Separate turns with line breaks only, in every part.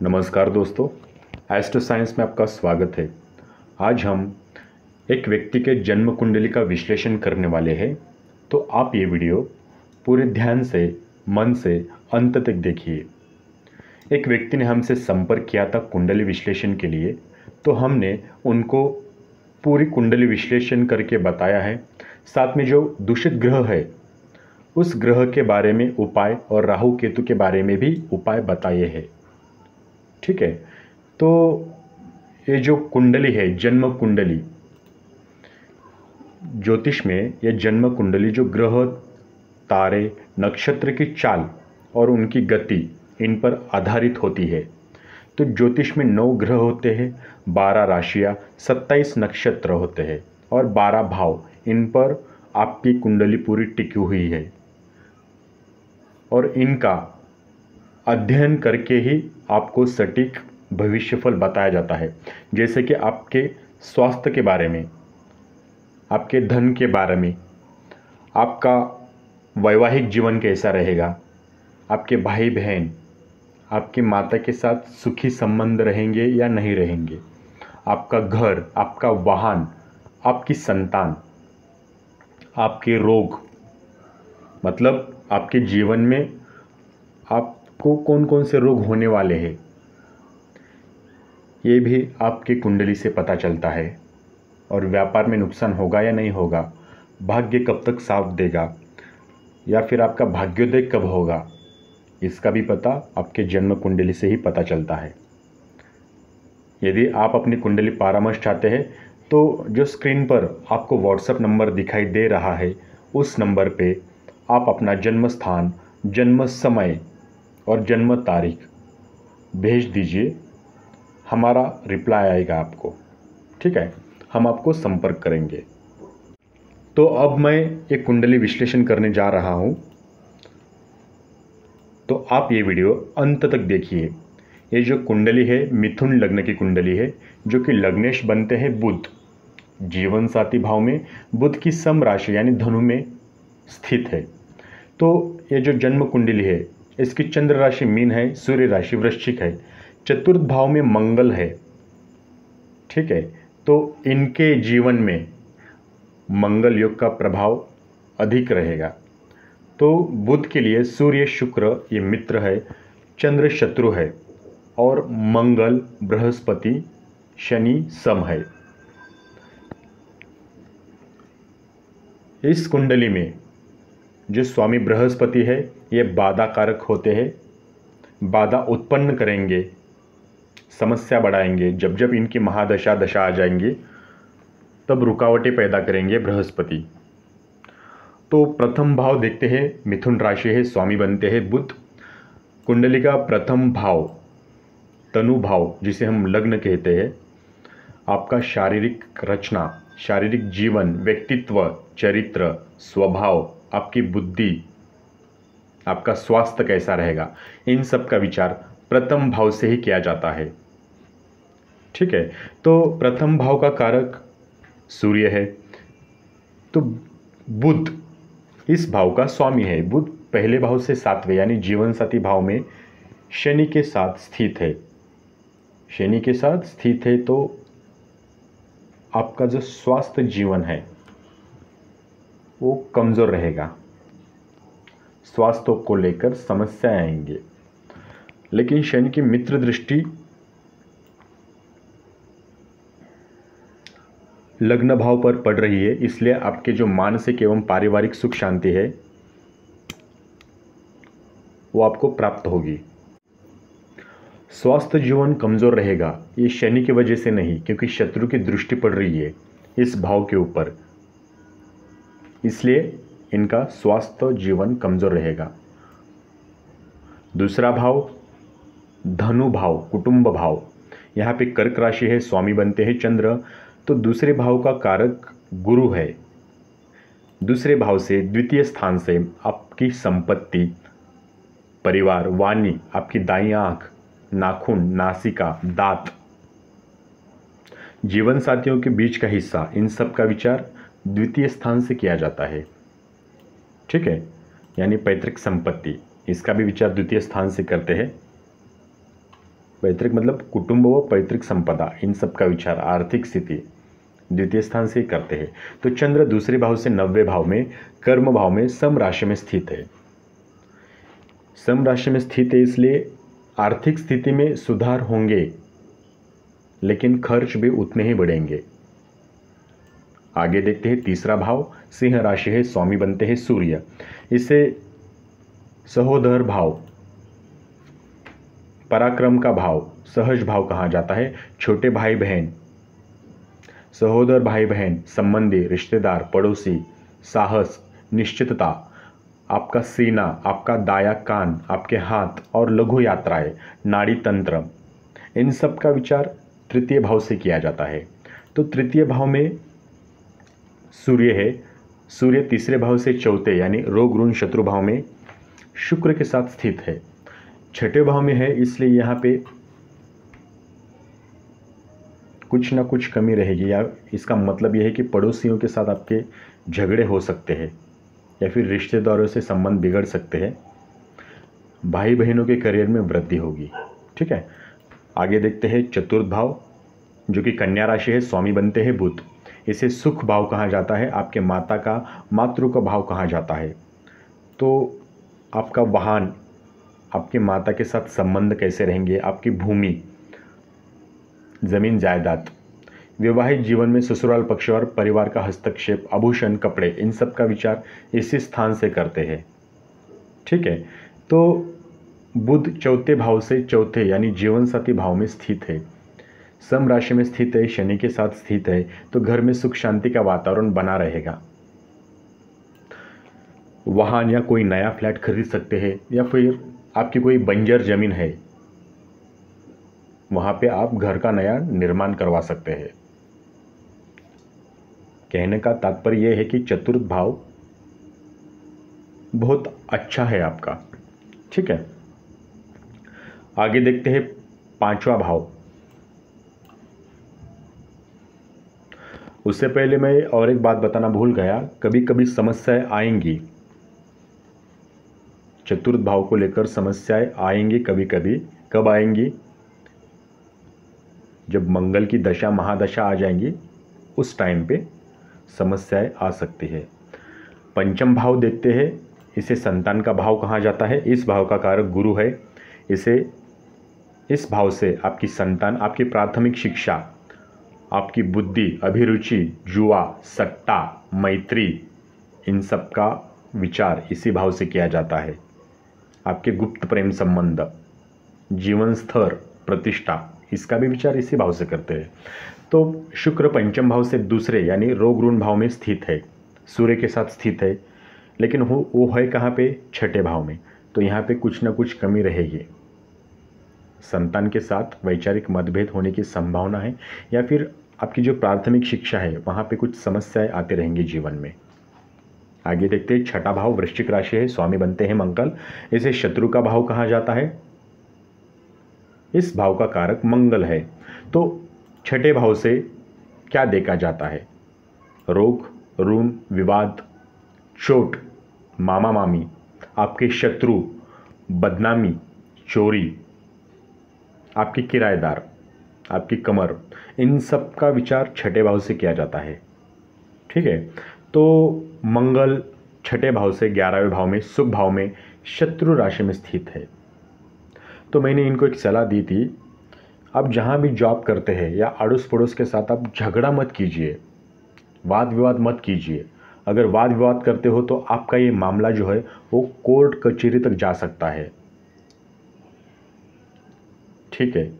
नमस्कार दोस्तों, astro science में आपका स्वागत है। आज हम एक व्यक्ति के जन्म कुंडली का विश्लेषण करने वाले हैं, तो आप ये वीडियो पूरे ध्यान से, मन से अंत तक देखिए। एक व्यक्ति ने हमसे संपर्क किया था कुंडली विश्लेषण के लिए, तो हमने उनको पूरी कुंडली विश्लेषण करके बताया है। साथ में जो दूषित ग्रह है उस ग्रह के बारे में उपाय और राहु केतु के बारे में भी उपाय बताए हैं। ठीक है, तो ये जो कुंडली है, जन्म कुंडली, ज्योतिष में ये जन्म कुंडली जो ग्रह, तारे, नक्षत्र की चाल और उनकी गति इन पर आधारित होती है। तो ज्योतिष में 9 ग्रह होते हैं, 12 राशियाँ, 27 नक्षत्र होते हैं और 12 भाव। इन पर आपकी कुंडली पूरी टिकी हुई है और इनका अध्ययन करके ही आपको सटीक भविष्यफल बताया जाता है। जैसे कि आपके स्वास्थ्य के बारे में, आपके धन के बारे में, आपका वैवाहिक जीवन कैसा रहेगा, आपके भाई बहन, आपकी माता के साथ सुखी संबंध रहेंगे या नहीं रहेंगे, आपका घर, आपका वाहन, आपकी संतान, आपके रोग, मतलब आपके जीवन में आपको कौन कौन से रोग होने वाले हैं, ये भी आपकी कुंडली से पता चलता है। और व्यापार में नुकसान होगा या नहीं होगा, भाग्य कब तक साथ देगा या फिर आपका भाग्योदय कब होगा, इसका भी पता आपके जन्म कुंडली से ही पता चलता है। यदि आप अपनी कुंडली परामर्श चाहते हैं तो जो स्क्रीन पर आपको व्हाट्सएप नंबर दिखाई दे रहा है, उस नंबर पे आप अपना जन्म स्थान, जन्म समय और जन्म तारीख भेज दीजिए। हमारा रिप्लाई आएगा आपको। ठीक है, हम आपको संपर्क करेंगे। तो अब मैं एक कुंडली विश्लेषण करने जा रहा हूँ, तो आप ये वीडियो अंत तक देखिए। ये जो कुंडली है मिथुन लग्न की कुंडली है, जो कि लग्नेश बनते हैं बुध। जीवन साथी भाव में बुध की सम राशि यानी धनु में स्थित है। तो ये जो जन्म कुंडली है इसकी चंद्र राशि मीन है, सूर्य राशि वृश्चिक है, चतुर्थ भाव में मंगल है। ठीक है, तो इनके जीवन में मंगल योग का प्रभाव अधिक रहेगा। तो बुध के लिए सूर्य शुक्र ये मित्र है, चंद्र शत्रु है और मंगल बृहस्पति शनि सम है। इस कुंडली में जो स्वामी बृहस्पति है ये बाधा कारक होते हैं, बाधा उत्पन्न करेंगे, समस्या बढ़ाएंगे। जब जब इनकी महादशा दशा आ जाएंगी तब रुकावटें पैदा करेंगे बृहस्पति। तो प्रथम भाव देखते हैं, मिथुन राशि है, स्वामी बनते हैं बुध। कुंडली का प्रथम भाव तनु भाव, जिसे हम लग्न कहते हैं, आपका शारीरिक रचना, शारीरिक जीवन, व्यक्तित्व, चरित्र, स्वभाव, आपकी बुद्धि, आपका स्वास्थ्य कैसा रहेगा, इन सब का विचार प्रथम भाव से ही किया जाता है। ठीक है, तो प्रथम भाव का कारक सूर्य है, तो बुध इस भाव का स्वामी है। बुध पहले भाव से 7वें यानी जीवन साथी भाव में शनि के साथ स्थित है। शनि के साथ स्थित है तो आपका जो स्वास्थ्य जीवन है वो कमज़ोर रहेगा, स्वास्थ्य को लेकर समस्याएं आएंगे। लेकिन शनि की मित्र दृष्टि लग्न भाव पर पड़ रही है, इसलिए आपके जो मानसिक एवं पारिवारिक सुख शांति है वो आपको प्राप्त होगी। स्वास्थ्य जीवन कमज़ोर रहेगा, ये शनि की वजह से नहीं, क्योंकि शत्रु की दृष्टि पड़ रही है इस भाव के ऊपर, इसलिए इनका स्वास्थ्य जीवन कमज़ोर रहेगा। दूसरा भाव धनु भाव, कुटुंब भाव, यहाँ पे कर्क राशि है, स्वामी बनते हैं चंद्र। तो दूसरे भाव का कारक गुरु है। दूसरे भाव से, द्वितीय स्थान से आपकी संपत्ति, परिवार, वाणी, आपकी दाईं आंख, नाखून, नासिका, दांत, जीवन साथियों के बीच का हिस्सा, इन सब का विचार द्वितीय स्थान से किया जाता है। ठीक है, यानी पैतृक संपत्ति, इसका भी विचार द्वितीय स्थान से करते हैं। पैतृक मतलब कुटुंब व पैतृक संपदा, इन सब का विचार, आर्थिक स्थिति द्वितीय स्थान से ही करते हैं। तो चंद्र दूसरे भाव से 90वें भाव में कर्म भाव में सम राशि में स्थित है। सम राशि में स्थित है इसलिए आर्थिक स्थिति में सुधार होंगे, लेकिन खर्च भी उतने ही बढ़ेंगे। आगे देखते हैं तीसरा भाव सिंह राशि है, स्वामी बनते हैं सूर्य। इसे सहोदर भाव, पराक्रम का भाव, सहज भाव कहा जाता है। छोटे भाई बहन, सहोदर भाई बहन, संबंधी, रिश्तेदार, पड़ोसी, साहस, निश्चितता, आपका सीना, आपका दाया कान, आपके हाथ और लघु यात्राएं, नाड़ी तंत्र, इन सब का विचार तृतीय भाव से किया जाता है। तो तृतीय भाव में सूर्य है। सूर्य तीसरे भाव से चौथे यानी रोग ऋण शत्रु भाव में शुक्र के साथ स्थित है। छठे भाव में है, इसलिए यहाँ पे कुछ ना कुछ कमी रहेगी, या इसका मतलब यह है कि पड़ोसियों के साथ आपके झगड़े हो सकते हैं या फिर रिश्तेदारों से संबंध बिगड़ सकते हैं। भाई बहनों के करियर में वृद्धि होगी। ठीक है, आगे देखते हैं चतुर्थ भाव जो कि कन्या राशि है, स्वामी बनते हैं बुध। इसे सुख भाव कहा जाता है। आपके माता का, मातृ का भाव कहा जाता है। तो आपका वाहन, आपके माता के साथ संबंध कैसे रहेंगे, आपकी भूमि, जमीन जायदाद, वैवाहिक जीवन में ससुराल पक्ष और परिवार का हस्तक्षेप, आभूषण, कपड़े, इन सब का विचार इसी स्थान से करते हैं। ठीक है, तो बुध चौथे भाव से चौथे यानी जीवन साथी भाव में स्थित है, सम राशि में स्थित है, शनि के साथ स्थित है, तो घर में सुख शांति का वातावरण बना रहेगा। वाहन या कोई नया फ्लैट खरीद सकते हैं, या फिर आपकी कोई बंजर जमीन है वहां पे आप घर का नया निर्माण करवा सकते हैं। कहने का तात्पर्य यह है कि चतुर्थ भाव बहुत अच्छा है आपका। ठीक है, आगे देखते हैं पांचवा भाव। उससे पहले मैं और एक बात बताना भूल गया, कभी कभी समस्याएं आएंगी, चतुर्थ भाव को लेकर समस्याएं आएंगी कभी कभी। कब आएंगी? जब मंगल की दशा महादशा आ जाएंगी, उस टाइम पे समस्याएं आ सकती है। पंचम भाव देखते हैं, इसे संतान का भाव कहा जाता है। इस भाव का कारक गुरु है। इस भाव से आपकी संतान, आपकी प्राथमिक शिक्षा, आपकी बुद्धि, अभिरुचि, जुआ, सट्टा, मैत्री, इन सब का विचार इसी भाव से किया जाता है। आपके गुप्त प्रेम संबंध, जीवन स्तर, प्रतिष्ठा, इसका भी विचार इसी भाव से करते हैं। तो शुक्र पंचम भाव से दूसरे यानी रोग ऋण भाव में स्थित है, सूर्य के साथ स्थित है, लेकिन वो है कहाँ पे? छठे भाव में। तो यहाँ पे कुछ ना कुछ कमी रहेगी। संतान के साथ वैचारिक मतभेद होने की संभावना है, या फिर आपकी जो प्राथमिक शिक्षा है वहाँ पे कुछ समस्याएं आती रहेंगी जीवन में। आगे देखते हैं छठा भाव वृश्चिक राशि है, स्वामी बनते हैं मंगल। इसे शत्रु का भाव कहा जाता है। इस भाव का कारक मंगल है। तो छठे भाव से क्या देखा जाता है? रोग, ऋण, विवाद, चोट, मामा मामी, आपके शत्रु, बदनामी, चोरी, आपकी किराएदार, आपकी कमर, इन सब का विचार छठे भाव से किया जाता है। ठीक है, तो मंगल छठे भाव से 11वें भाव में सुख भाव में शत्रु राशि में स्थित है। तो मैंने इनको एक सलाह दी थी, आप जहाँ भी जॉब करते हैं या अड़ोस पड़ोस के साथ आप झगड़ा मत कीजिए, वाद विवाद मत कीजिए। अगर वाद विवाद करते हो तो आपका ये मामला जो है वो कोर्ट कचहरी तक जा सकता है। ठीक है,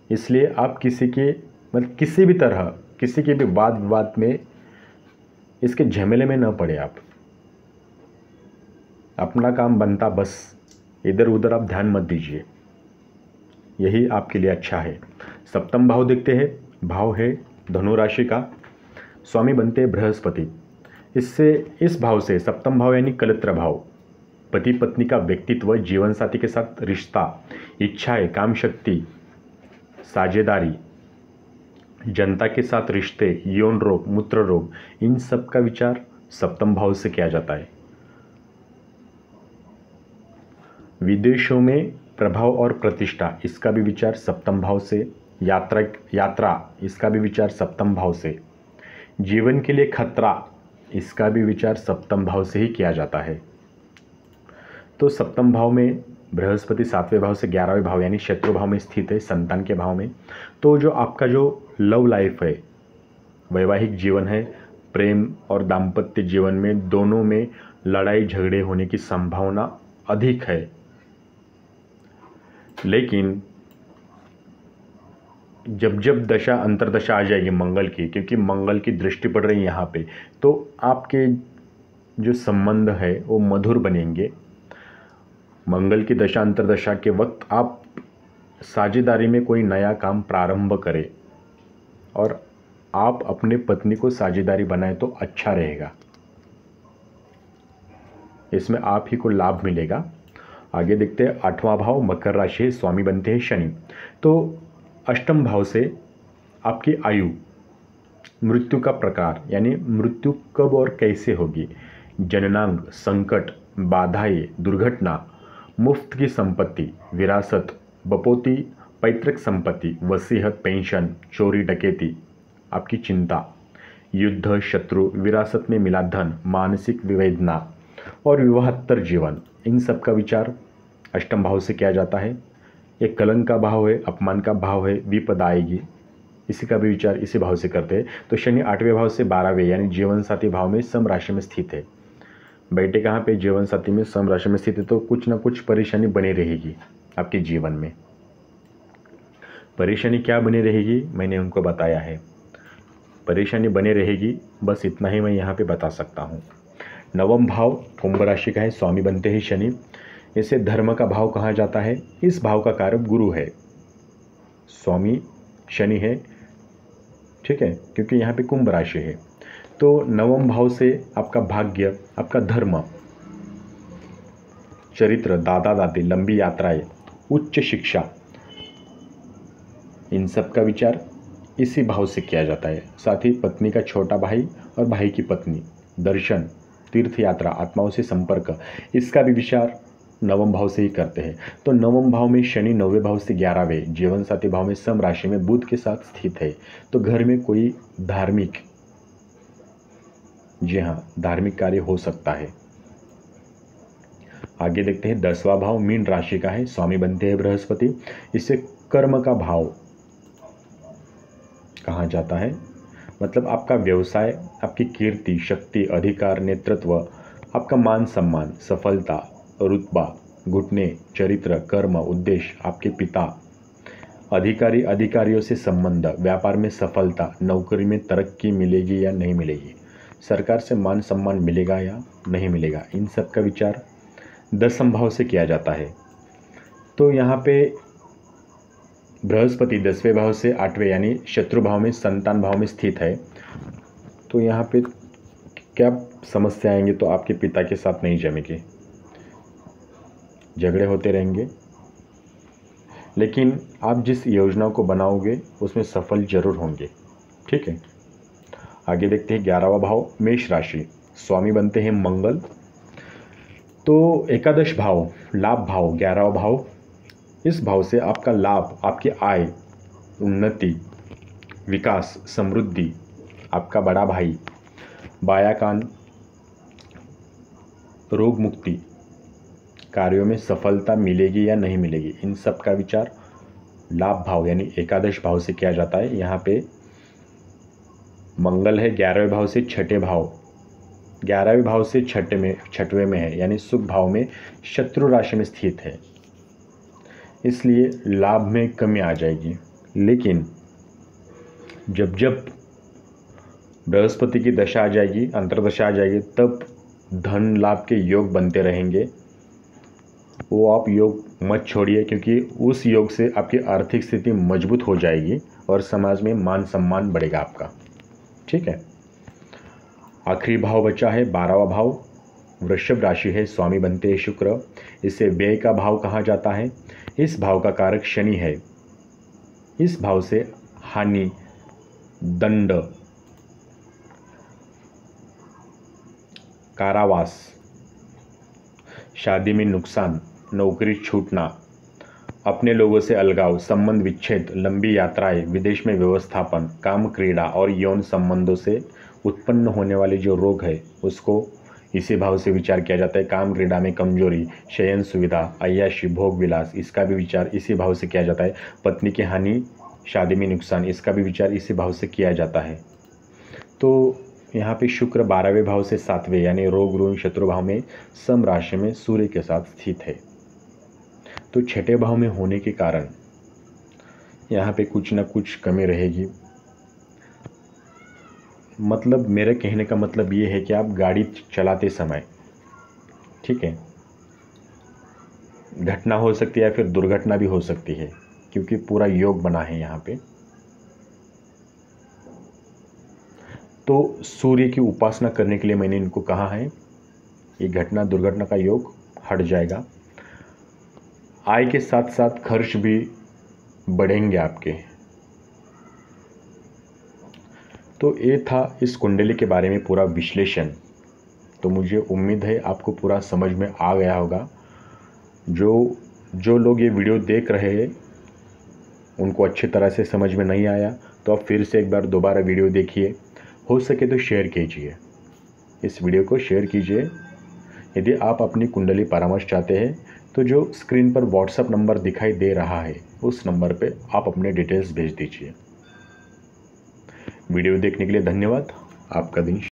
इसलिए आप किसी के मतलब किसी भी तरह किसी के भी वाद विवाद में इसके झमेले में न पड़े। आप अपना काम बनता, बस इधर उधर आप ध्यान मत दीजिए, यही आपके लिए अच्छा है। सप्तम भाव देखते हैं, भाव है धनु राशि का, स्वामी बनते हैं बृहस्पति। इस भाव से सप्तम भाव यानी कलत्र भाव, पति पत्नी का व्यक्तित्व, जीवन साथी के साथ रिश्ता, इच्छाएं, काम शक्ति, साझेदारी, जनता के साथ रिश्ते, यौन रोग, मूत्र रोग, इन सब का विचार सप्तम भाव से किया जाता है। विदेशों में प्रभाव और प्रतिष्ठा, इसका भी विचार सप्तम भाव से। यात्रा, इसका भी विचार सप्तम भाव से। जीवन के लिए खतरा, इसका भी विचार सप्तम भाव से ही किया जाता है। तो सप्तम भाव में बृहस्पति 7वें भाव से 11वें भाव यानी शत्रु भाव में स्थित है, संतान के भाव में। तो जो आपका जो लव लाइफ है, वैवाहिक जीवन है, प्रेम और दाम्पत्य जीवन में दोनों में लड़ाई झगड़े होने की संभावना अधिक है। लेकिन जब जब दशा अंतर्दशा आ जाएगी मंगल की, क्योंकि मंगल की दृष्टि पड़ रही है यहाँ पे, तो आपके जो संबंध है वो मधुर बनेंगे। मंगल की दशा अंतर्दशा के वक्त आप साझेदारी में कोई नया काम प्रारंभ करें और आप अपने पत्नी को साझेदारी बनाएं तो अच्छा रहेगा, इसमें आप ही को लाभ मिलेगा। आगे देखते हैं 8वां भाव मकर राशि, स्वामी बनते हैं शनि। तो अष्टम भाव से आपकी आयु, मृत्यु का प्रकार यानी मृत्यु कब और कैसे होगी, जननांग, संकट, बाधाएं, दुर्घटना, मुफ्त की संपत्ति, विरासत, बपोती, पैतृक संपत्ति, वसीयत, पेंशन, चोरी डकैती, आपकी चिंता, युद्ध, शत्रु, विरासत में मिला धन, मानसिक विवेदना और विवाहत्तर जीवन, इन सब का विचार अष्टम भाव से किया जाता है। एक कलंक का भाव है, अपमान का भाव है, विपद आएगी, इसी का भी विचार इसी भाव से करते हैं। तो शनि 8वें भाव से 12वें यानी जीवन साथी भाव में सम राशि में स्थित है। बैठे कहाँ पे, जीवन साथी में सम राशि में स्थित है, तो कुछ ना कुछ परेशानी बनी रहेगी आपके जीवन में। परेशानी क्या बनी रहेगी मैंने उनको बताया है, परेशानी बनी रहेगी, बस इतना ही मैं यहाँ पे बता सकता हूँ। 9वां भाव कुंभ राशि का है, स्वामी बनते हैं शनि। इसे धर्म का भाव कहा जाता है। इस भाव का कारक गुरु है, स्वामी शनि है, ठीक है, क्योंकि यहाँ पे कुंभ राशि है। तो 9वें भाव से आपका भाग्य, आपका धर्म, चरित्र, दादा दादी, लंबी यात्राएं, उच्च शिक्षा, इन सब का विचार इसी भाव से किया जाता है। साथ ही पत्नी का छोटा भाई और भाई की पत्नी, दर्शन, तीर्थ यात्रा, आत्माओं से संपर्क, इसका भी विचार 9वें भाव से ही करते हैं। तो 9वें भाव में शनि 9वें भाव से 11वें जीवन साथी भाव में सम राशि में बुध के साथ स्थित है। तो घर में कोई धार्मिक, जी हाँ, धार्मिक कार्य हो सकता है। आगे देखते हैं 10वां भाव मीन राशि का है, स्वामी बनते हैं बृहस्पति। इसे कर्म का भाव कहा जाता है, मतलब आपका व्यवसाय, आपकी कीर्ति, शक्ति, अधिकार, नेतृत्व, आपका मान सम्मान, सफलता, रुतबा, घुटने, चरित्र, कर्म, उद्देश्य, आपके पिता, अधिकारी, अधिकारियों से संबंध, व्यापार में सफलता, नौकरी में तरक्की मिलेगी या नहीं मिलेगी, सरकार से मान सम्मान मिलेगा या नहीं मिलेगा, इन सब का विचार 10वें भाव से किया जाता है। तो यहाँ पे बृहस्पति 10वें भाव से 8वें यानी शत्रु भाव में संतान भाव में स्थित है। तो यहाँ पे क्या समस्या आएंगी, तो आपके पिता के साथ नहीं जमेगी, झगड़े होते रहेंगे, लेकिन आप जिस योजना को बनाओगे उसमें सफल जरूर होंगे, ठीक है। आगे देखते हैं 11वां भाव मेष राशि, स्वामी बनते हैं मंगल। तो एकादश भाव लाभ भाव 11वां भाव, इस भाव से आपका लाभ, आपकी आय, उन्नति, विकास, समृद्धि, आपका बड़ा भाई, बाया कान, रोग मुक्ति, कार्यों में सफलता मिलेगी या नहीं मिलेगी, इन सब का विचार लाभ भाव यानी एकादश भाव से किया जाता है। यहाँ पे मंगल है 11वें भाव से 6ठे भाव, 11वें भाव से 6वें में है, यानी शुभ भाव में शत्रु राशि में स्थित है, इसलिए लाभ में कमी आ जाएगी। लेकिन जब जब बृहस्पति की दशा आ जाएगी, अंतर्दशा आ जाएगी, तब धन लाभ के योग बनते रहेंगे। वो आप योग मत छोड़िए, क्योंकि उस योग से आपकी आर्थिक स्थिति मजबूत हो जाएगी और समाज में मान सम्मान बढ़ेगा आपका, ठीक है। आखिरी भाव बचा है 12वां भाव, वृषभ राशि है, स्वामी बनते हैं शुक्र। इसे व्यय का भाव कहा जाता है। इस भाव का कारक शनि है। इस भाव से हानि, दंड, कारावास, शादी में नुकसान, नौकरी छूटना, अपने लोगों से अलगाव, संबंध विच्छेद, लंबी यात्राएं, विदेश में व्यवस्थापन, काम क्रीड़ा और यौन संबंधों से उत्पन्न होने वाले जो रोग है उसको इसी भाव से विचार किया जाता है। काम क्रीड़ा में कमजोरी, शयन सुविधा, अय्याशी, भोग विलास, इसका भी विचार इसी भाव से किया जाता है। पत्नी की हानि, शादी में नुकसान, इसका भी विचार इसी भाव से किया जाता है। तो यहाँ पे शुक्र 12वें भाव से 7वें यानी रोग ऋण शत्रु भाव में सम राशि में सूर्य के साथ स्थित है। तो छठे भाव में होने के कारण यहाँ पे कुछ ना कुछ कमी रहेगी। मतलब मेरे कहने का मतलब ये है कि आप गाड़ी चलाते समय, ठीक है, घटना हो सकती है या फिर दुर्घटना भी हो सकती है, क्योंकि पूरा योग बना है यहाँ पे। तो सूर्य की उपासना करने के लिए मैंने इनको कहा है, ये घटना दुर्घटना का योग हट जाएगा। आय के साथ साथ खर्च भी बढ़ेंगे आपके। तो ये था इस कुंडली के बारे में पूरा विश्लेषण। तो मुझे उम्मीद है आपको पूरा समझ में आ गया होगा। जो लोग ये वीडियो देख रहे हैं उनको अच्छी तरह से समझ में नहीं आया तो आप फिर से एक बार दोबारा वीडियो देखिए। हो सके तो शेयर कीजिए, इस वीडियो को शेयर कीजिए। यदि आप अपनी कुंडली परामर्श चाहते हैं तो जो स्क्रीन पर व्हाट्सएप नंबर दिखाई दे रहा है उस नंबर पे आप अपने डिटेल्स भेज दीजिए। वीडियो देखने के लिए धन्यवाद। आपका दिन